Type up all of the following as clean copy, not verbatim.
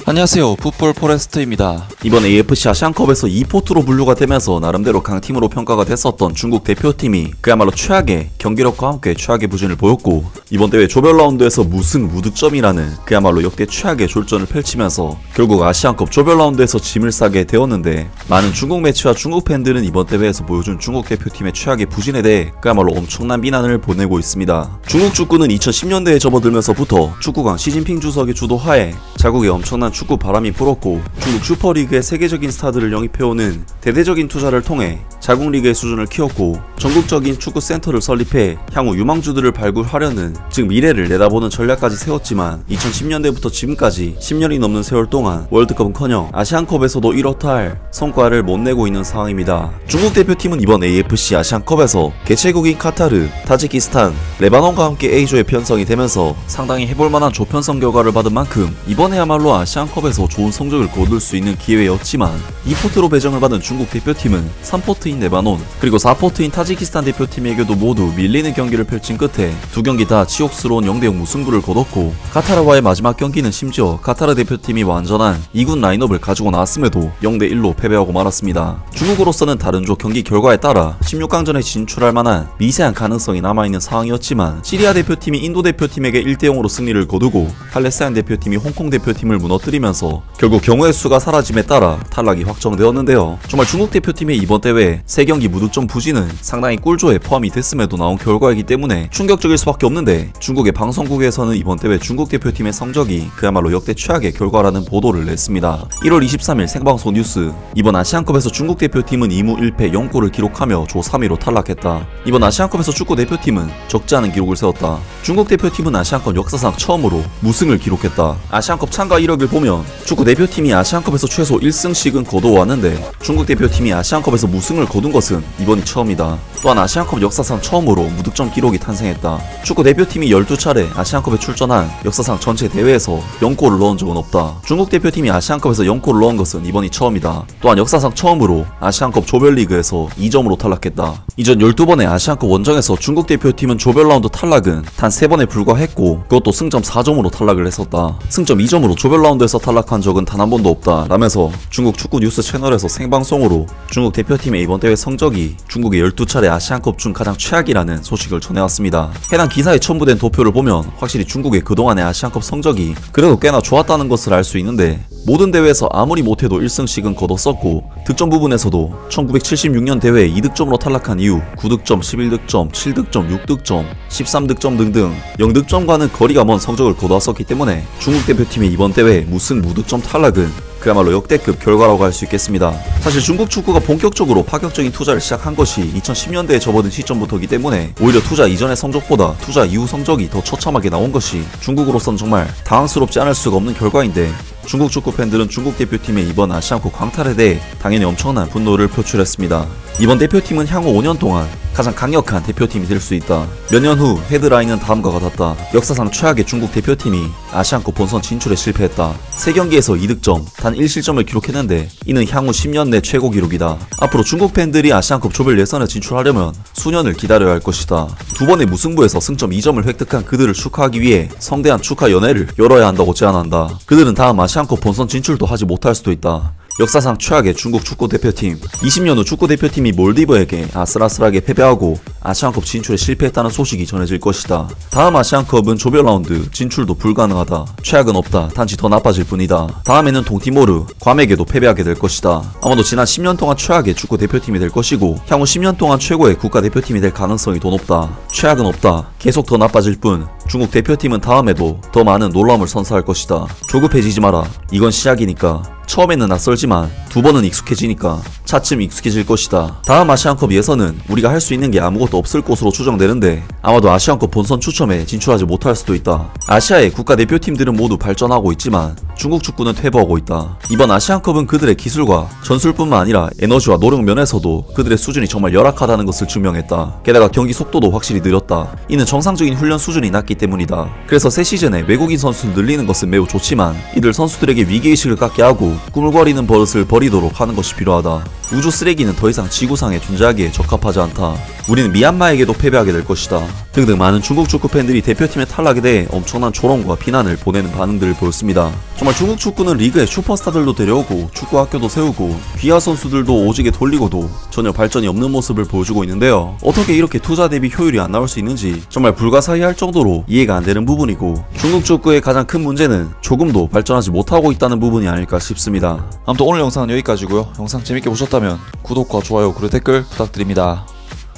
안녕하세요, 풋볼 포레스트입니다. 이번 AFC 아시안컵에서 2포트로 분류가 되면서 나름대로 강팀으로 평가가 됐었던 중국 대표팀이 그야말로 최악의 경기력과 함께 최악의 부진을 보였고, 이번 대회 조별 라운드에서 무승 무득점이라는 그야말로 역대 최악의 졸전을 펼치면서 결국 아시안컵 조별 라운드에서 짐을 싸게 되었는데, 많은 중국 매체와 중국 팬들은 이번 대회에서 보여준 중국 대표팀의 최악의 부진에 대해 그야말로 엄청난 비난을 보내고 있습니다. 중국 축구는 2010년대에 접어들면서부터 축구광 시진핑 주석의 주도하에 자국에 엄청난 축구 바람이 불었고, 중국 슈퍼리그의 세계적인 스타들을 영입해오는 대대적인 투자를 통해 자국 리그의 수준을 키웠고, 전국적인 축구 센터를 설립해 향후 유망주들을 발굴하려는, 즉 미래를 내다보는 전략까지 세웠지만 2010년대부터 지금까지 10년이 넘는 세월 동안 월드컵은커녕 아시안컵에서도 이렇다 할 성과를 못 내고 있는 상황입니다. 중국 대표팀은 이번 AFC 아시안컵에서 개최국인 카타르, 타지키스탄, 레바논과 함께 A조에 편성이 되면서 상당히 해볼만한 조편성 결과를 받은 만큼 이번에야말로 아시안컵에서 좋은 성적을 거둘 수 있는 기회였지만, 2포트로 배정을 받은 중국 대표팀은 3포트인 레바논 그리고 4포트인 타지키스탄 대표팀에게도 모두 밀리는 경기를 펼친 끝에 두 경기 다 치욕스러운 0대0 무승부를 거뒀고, 카타르와의 마지막 경기는 심지어 카타르 대표팀이 완전한 2군 라인업을 가지고 나왔음에도 0대1로 패배하고 말았습니다. 중국으로서는 다른 조 경기 결과에 따라 16강전에 진출할 만한 미세한 가능성이 남아있는 상황이었지만, 시리아 대표팀이 인도 대표팀에게 1대0으로 승리를 거두고 팔레스타인 대표팀이 홍콩 대표팀을 무너뜨리면서 결국 경우의 수가 사라짐에 따라 탈락이 확정되었는데요. 정말 중국 대표팀의 이번 대회 3경기 무득점 부진은 상당히 꿀조에 포함이 됐음에도 나온 결과이기 때문에 충격적일 수밖에 없는데, 중국의 방송국에서는 이번 대회 중국 대표팀의 성적이 그야말로 역대 최악의 결과라는 보도를 냈습니다. 1월 23일 생방송 뉴스, 이번 아시안컵에서 중국 대표팀은 2무 1패 0골을 기록하며 조 3위로 탈락했다. 이번 아시안컵에서 축구 대표팀은 적지 않은 기록을 세웠다. 중국 대표팀은 아시안컵 역사상 처음으로 무승을 기록했다. 아시안컵 참가 이력을 보면 축구 대표팀이 아시안컵에서 최소 1승씩은 거둬왔는데, 중국 대표팀이 아시안컵에서 무승을 거둔 것은 이번이 처음이다. 또한 아시안컵 역사상 처음으로 무득점 기록이 탄생했다. 축구 대표팀이 12차례 아시안컵에 출전한 역사상 전체 대회에서 0골을 넣은 적은 없다. 중국 대표팀이 아시안컵에서 0골을 넣은 것은 이번이 처음이다. 또한 역사상 처음으로 아시안컵 조별리그에서 2점으로 탈락했다. 이전 12번의 아시안컵 원정에서 중국 대표팀은 조별 라운드 탈락은 단 3번에 불과했고, 그것도 승점 4점으로 탈락을 했었다. 승점 2점으로 조별 라운드에서 탈락한 적은 단 한 번도 없다 라면서 중국 축구 뉴스 채널에서 생방송으로 중국 대표팀의 이번 대회 성적이 중국의 12차례 아시안컵 중 가장 최악이라는 소식을 전해왔습니다. 해당 기사에 첨부된 도표를 보면 확실히 중국의 그동안의 아시안컵 성적이 그래도 꽤나 좋았다는 것을 알 수 있는데, 모든 대회에서 아무리 못해도 1승씩은 거뒀었고, 득점 부분에서도 1976년 대회에 2득점으로 탈락한 이후 9득점, 11득점, 7득점, 6득점, 13득점 등등 0득점과는 거리가 먼 성적을 거두었었기 때문에 중국 대표팀의 이번 대회 무승 무득점 탈락은 그야말로 역대급 결과라고 할 수 있겠습니다. 사실 중국 축구가 본격적으로 파격적인 투자를 시작한 것이 2010년대에 접어든 시점부터이기 때문에 오히려 투자 이전의 성적보다 투자 이후 성적이 더 처참하게 나온 것이 중국으로선 정말 당황스럽지 않을 수가 없는 결과인데, 중국 축구 팬들은 중국 대표팀의 이번 아시안컵 광탈에 대해 당연히 엄청난 분노를 표출했습니다. 이번 대표팀은 향후 5년 동안 가장 강력한 대표팀이 될 수 있다. 몇 년 후 헤드라인은 다음과 같았다. 역사상 최악의 중국 대표팀이 아시안컵 본선 진출에 실패했다. 3경기에서 2득점, 단 1실점을 기록했는데 이는 향후 10년 내 최고 기록이다. 앞으로 중국 팬들이 아시안컵 조별 예선에 진출하려면 수년을 기다려야 할 것이다. 2번의 무승부에서 승점 2점을 획득한 그들을 축하하기 위해 성대한 축하 연회를 열어야 한다고 제안한다. 그들은 다음 아시안컵 본선 진출도 하지 못할 수도 있다. 역사상 최악의 중국 축구 대표팀, 20년 후 축구 대표팀이 몰디브에게 아슬아슬하게 패배하고 아시안컵 진출에 실패했다는 소식이 전해질 것이다. 다음 아시안컵은 조별 라운드 진출도 불가능하다. 최악은 없다. 단지 더 나빠질 뿐이다. 다음에는 동티모르, 괌에게도 패배하게 될 것이다. 아마도 지난 10년 동안 최악의 축구 대표팀이 될 것이고, 향후 10년 동안 최고의 국가대표팀이 될 가능성이 더 높다. 최악은 없다. 계속 더 나빠질 뿐, 중국 대표팀은 다음에도 더 많은 놀라움을 선사할 것이다. 조급해지지 마라. 이건 시작이니까. 처음에는 낯설지만 2번은 익숙해지니까 차츰 익숙해질 것이다. 다음 아시안컵 예선은 우리가 할 수 있는 게 아무것도 없을 것으로 추정되는데, 아마도 아시안컵 본선 추첨에 진출하지 못할 수도 있다. 아시아의 국가대표팀들은 모두 발전하고 있지만 중국 축구는 퇴보하고 있다. 이번 아시안컵은 그들의 기술과 전술뿐만 아니라 에너지와 노력 면에서도 그들의 수준이 정말 열악하다는 것을 증명했다. 게다가 경기 속도도 확실히 느렸다. 이는 정상적인 훈련 수준이 낮기 때문이다. 그래서 새 시즌에 외국인 선수를 늘리는 것은 매우 좋지만, 이들 선수들에게 위기의식을 갖게 하고 꾸물거리는 버릇을 버리도록 하는 것이 필요하다. 우주 쓰레기는 더 이상 지구상에 존재하기에 적합하지 않다. 우리는 미얀마에게도 패배하게 될 것이다. 등등 많은 중국 축구 팬들이 대표팀의 탈락에 대해 엄청난 조롱과 비난을 보내는 반응들을 보였습니다. 정말 중국 축구는 리그에 슈퍼스타들도 데려오고 축구 학교도 세우고 귀하 선수들도 오지게 돌리고도 전혀 발전이 없는 모습을 보여주고 있는데요. 어떻게 이렇게 투자 대비 효율이 안 나올 수 있는지 정말 불가사의할 정도로 이해가 안 되는 부분이고, 중국 축구의 가장 큰 문제는 조금도 발전하지 못하고 있다는 부분이 아닐까 싶습니다. 아무튼 오늘 영상은 여기까지고요. 영상 재밌게 보셨다면 구독과 좋아요 그리고 댓글 부탁드립니다.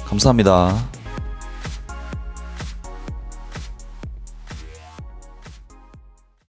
감사합니다.